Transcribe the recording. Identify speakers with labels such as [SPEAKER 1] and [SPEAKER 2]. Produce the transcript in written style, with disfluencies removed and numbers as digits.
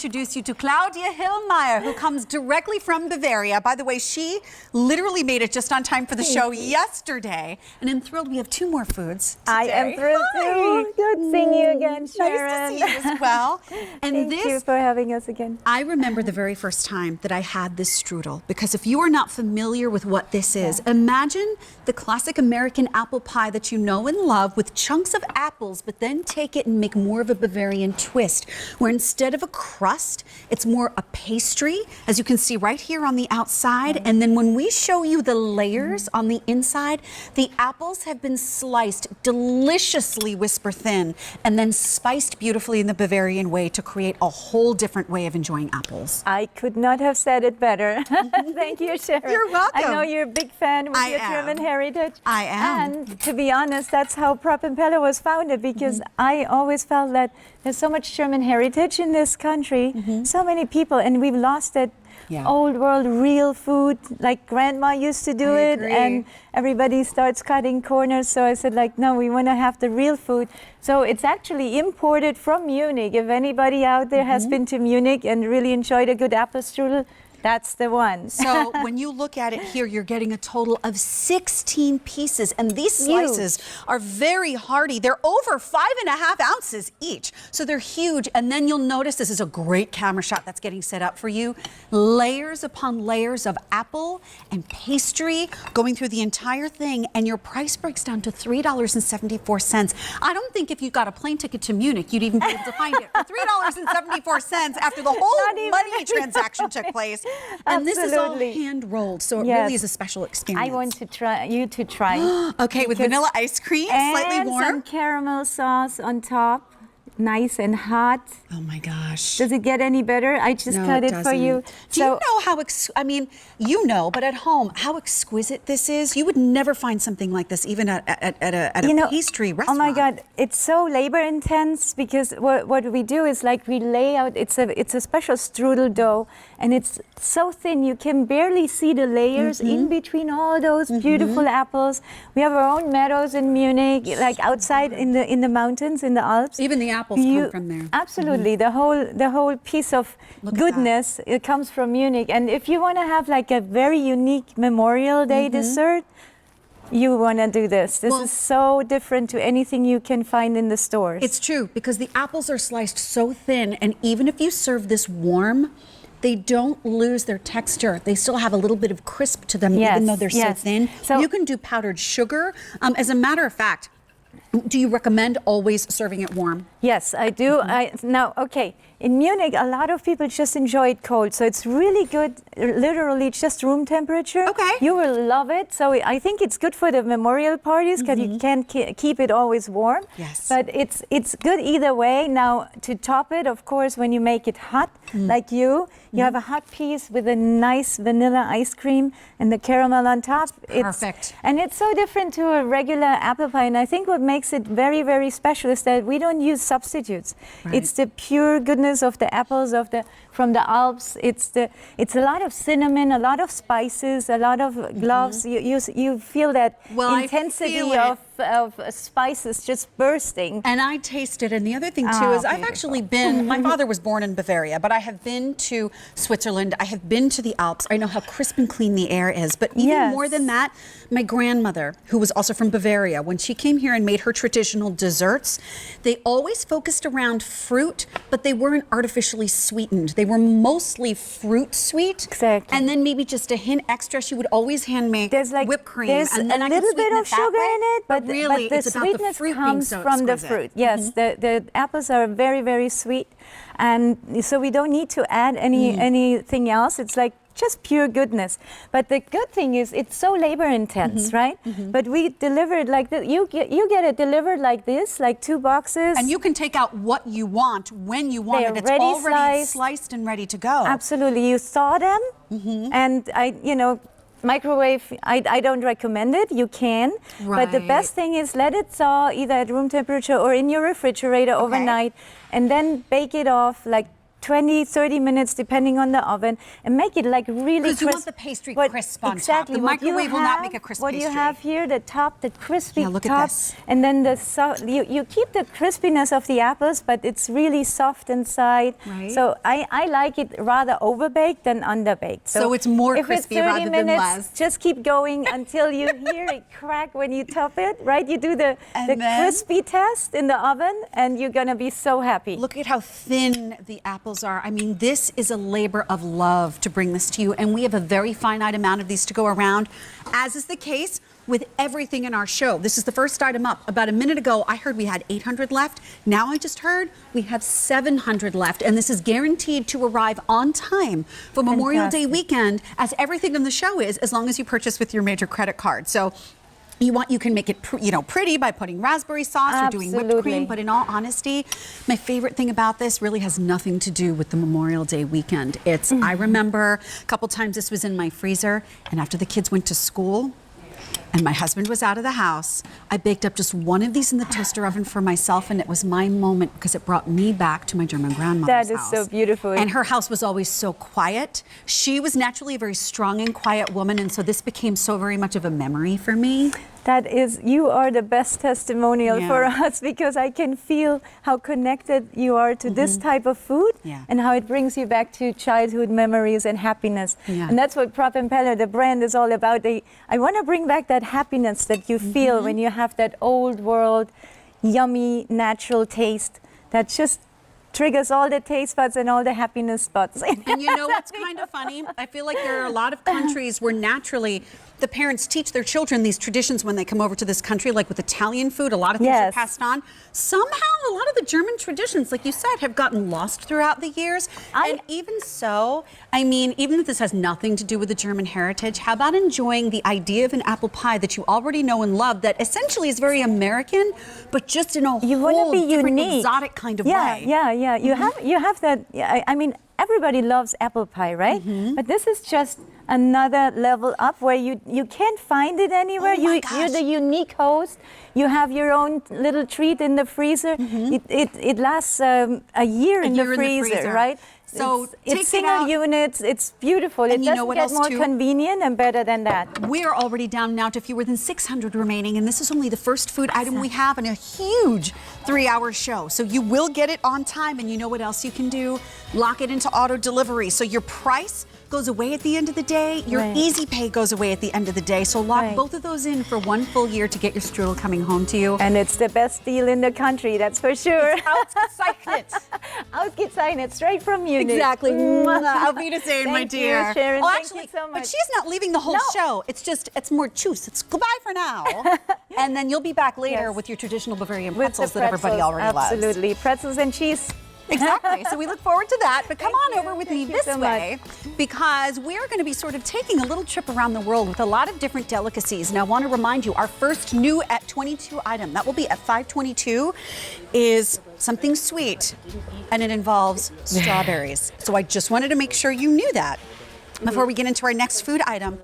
[SPEAKER 1] introduce you to Claudia Hillmeyer, who comes directly from Bavaria. By the way, she literally made it just on time for the show yesterday. And I'm thrilled we have 2 more foods today.
[SPEAKER 2] I am thrilled too. Good seeing you again, Sharon.
[SPEAKER 1] Nice to see you as well. And
[SPEAKER 2] Thank you for having us again.
[SPEAKER 1] I remember the very first time that I had this strudel, because if you are not familiar with what this is, imagine the classic American apple pie that you know and love with chunks of apples, but then take it and make more of a Bavarian twist, where instead of a crust, it's more a pastry, as you can see right here on the outside. And then when we show you the layers on the inside, the apples have been sliced deliciously whisper thin and then spiced beautifully in the Bavarian way to create a whole different way of enjoying apples.
[SPEAKER 2] I could not have said it better. Thank you, Sharon.
[SPEAKER 1] You're welcome.
[SPEAKER 2] I know you're a big fan with your German heritage.
[SPEAKER 1] I am.
[SPEAKER 2] And to be honest, that's how Peller was founded, because I always felt that there's so much German heritage in this country, so many people, and we've lost that old world real food, like grandma used to do it, and everybody starts cutting corners. So I said, like, no, we want to have the real food. So it's actually imported from Munich. If anybody out there has been to Munich and really enjoyed a good apple strudel, that's the one.
[SPEAKER 1] So when you look at it here, you're getting a total of 16 pieces. And these slices are very hearty. They're over 5.5 ounces each. So they're huge. And then you'll notice, this is a great camera shot that's getting set up for you. Layers upon layers of apple and pastry going through the entire thing. And your price breaks down to $3.74. I don't think if you got a plane ticket to Munich, you'd even be able to find it for $3.74 after the whole money transaction took place. And this is all hand rolled, so it really is a special experience.
[SPEAKER 2] I want to try you to try.
[SPEAKER 1] Okay, with vanilla ice cream, slightly warm.
[SPEAKER 2] And some caramel sauce on top. Nice and hot.
[SPEAKER 1] Oh my gosh.
[SPEAKER 2] Does it get any better? I just cut it for you.
[SPEAKER 1] Do you know how, I mean, you know, but at home, how exquisite this is? You would never find something like this, even at a pastry restaurant.
[SPEAKER 2] Oh my God, it's so labor intense, because what we do is, like, we lay out, it's a special strudel dough, and it's so thin you can barely see the layers in between all those beautiful apples. We have our own meadows in Munich, like outside in the mountains, in the Alps.
[SPEAKER 1] Even the apples come from there.
[SPEAKER 2] Absolutely, the whole piece of goodness, it comes from Munich. And if you want to have like a very unique Memorial Day dessert, you want to do this. This is so different to anything you can find in the stores.
[SPEAKER 1] It's true, because the apples are sliced so thin, and even if you serve this warm, they don't lose their texture. They still have a little bit of crisp to them, even though they're so thin. So you can do powdered sugar. As a matter of fact, do you recommend always serving it warm?
[SPEAKER 2] Yes, I do. Now, okay, in Munich, a lot of people just enjoy it cold, so it's really good, literally just room temperature.
[SPEAKER 1] Okay.
[SPEAKER 2] You will love it. So I think it's good for the memorial parties, because you can't keep it always warm.
[SPEAKER 1] Yes.
[SPEAKER 2] But it's good either way. Now, to top it, of course, when you make it hot, like you have a hot piece with a nice vanilla ice cream and the caramel on top.
[SPEAKER 1] Perfect.
[SPEAKER 2] And it's so different to a regular apple pie, and I think what makes it very, very special is that we don't use substitutes. It's the pure goodness of the apples from the Alps. It's a lot of cinnamon, a lot of spices, a lot of cloves. You feel that intensity of spices just bursting.
[SPEAKER 1] And I taste it. And the other thing too is I've actually been, my father was born in Bavaria, but I have been to Switzerland. I have been to the Alps. I know how crisp and clean the air is. But even more than that, my grandmother, who was also from Bavaria, when she came here and made her traditional desserts, they always focused around fruit, but they weren't artificially sweetened. They were mostly fruit sweet.
[SPEAKER 2] Exactly.
[SPEAKER 1] And then maybe just a hint extra. She would always hand make whipped cream.
[SPEAKER 2] There's
[SPEAKER 1] and then
[SPEAKER 2] a little bit of sugar in it, but
[SPEAKER 1] really,
[SPEAKER 2] the
[SPEAKER 1] it's
[SPEAKER 2] sweetness
[SPEAKER 1] about the fruit
[SPEAKER 2] comes
[SPEAKER 1] being so
[SPEAKER 2] from the
[SPEAKER 1] exquisite.
[SPEAKER 2] fruit. Yes, the apples are very, very sweet, and so we don't need to add anything else. It's like just pure goodness. But the good thing is it's so labor intense, right? But we deliver it like this. You get it delivered like this, like 2 boxes.
[SPEAKER 1] And you can take out what you want when you want it. It's already sliced and ready to go.
[SPEAKER 2] Absolutely. You thaw them, and microwave, I don't recommend it. You can, but the best thing is let it thaw either at room temperature or in your refrigerator overnight, and then bake it off like 20, 30 minutes, depending on the oven, and make it like really crisp.
[SPEAKER 1] Because you want the pastry crisp on top. The microwave will not make a crisp
[SPEAKER 2] pastry. What you have here, the top, the crispy
[SPEAKER 1] look
[SPEAKER 2] top,
[SPEAKER 1] at this.
[SPEAKER 2] and then you keep the crispiness of the apples, but it's really soft inside.
[SPEAKER 1] Right.
[SPEAKER 2] So I like it rather overbaked than underbaked.
[SPEAKER 1] So it's more
[SPEAKER 2] if
[SPEAKER 1] crispy
[SPEAKER 2] it's 30
[SPEAKER 1] rather
[SPEAKER 2] minutes,
[SPEAKER 1] than less.
[SPEAKER 2] just keep going until you hear it crack when you top it, right? You do the
[SPEAKER 1] then,
[SPEAKER 2] crispy test in the oven, and you're gonna be so happy.
[SPEAKER 1] Look at how thin the apples are. I mean, this is a labor of love to bring this to you, and we have a very finite amount of these to go around, as is the case with everything in our show. This is the first item up. About a minute ago, I heard we had 800 left. Now I just heard we have 700 left, and this is guaranteed to arrive on time for Memorial Day weekend, as everything in the show is, as long as you purchase with your major credit card. So you can make it pretty by putting raspberry sauce or doing whipped cream, but in all honesty, my favorite thing about this really has nothing to do with the Memorial Day weekend. It's I remember a couple times this was in my freezer, and after the kids went to school and my husband was out of the house, I baked up just one of these in the toaster oven for myself, and it was my moment because it brought me back to my German grandmother's house.
[SPEAKER 2] That is so beautiful.
[SPEAKER 1] And her house was always so quiet. She was naturally a very strong and quiet woman, and so this became so very much of a memory for me.
[SPEAKER 2] That is, you are the best testimonial for us, because I can feel how connected you are to this type of food and how it brings you back to childhood memories and happiness. And that's what Prop and Peller, the brand, is all about. I want to bring back that happiness that you feel when you have that old world, yummy, natural taste that just triggers all the taste buds and all the happiness spots.
[SPEAKER 1] And you know what's kind of funny? I feel like there are a lot of countries where naturally the parents teach their children these traditions when they come over to this country, like with Italian food, a lot of things are passed on. Somehow a lot of the German traditions, like you said, have gotten lost throughout the years. And even so, I mean, even if this has nothing to do with the German heritage, how about enjoying the idea of an apple pie that you already know and love, that essentially is very American, but just in a whole different, exotic kind of way.
[SPEAKER 2] Yeah. You have that. I mean, everybody loves apple pie, right? But this is just another level up where you can't find it anywhere. You're the unique host. You have your own little treat in the freezer. It lasts a year in the freezer, right?
[SPEAKER 1] So
[SPEAKER 2] it's single units. It's beautiful.
[SPEAKER 1] And
[SPEAKER 2] it doesn't get more convenient and better than that.
[SPEAKER 1] We are already down now to fewer than 600 remaining, and this is only the first food item we have in a huge 3-hour show. So you will get it on time, and you know what else you can do? Lock it into auto delivery. So your price goes away at the end of the day. Your easy pay goes away at the end of the day. So lock both of those in for 1 full year to get your strudel coming home to you.
[SPEAKER 2] And it's the best deal in the country, that's for sure.
[SPEAKER 1] Ausgezeichnet.
[SPEAKER 2] Ausgezeichnet, straight from Munich.
[SPEAKER 1] Exactly. Auf Wiedersehen, my dear.
[SPEAKER 2] Thank you, Sharon.
[SPEAKER 1] Oh,
[SPEAKER 2] Thank
[SPEAKER 1] actually,
[SPEAKER 2] you so much.
[SPEAKER 1] but she's not leaving the whole show. It's more juice. It's goodbye for now. And then you'll be back later with your traditional Bavarian pretzels that everybody already loves.
[SPEAKER 2] Absolutely. Pretzels and cheese.
[SPEAKER 1] Exactly. So we look forward to that. But come on over with me this way, because we're going to be sort of taking a little trip around the world with a lot of different delicacies. And I want to remind you, our first new at 22 item, that will be at 522, is something sweet, and it involves strawberries. So I just wanted to make sure you knew that before we get into our next food item.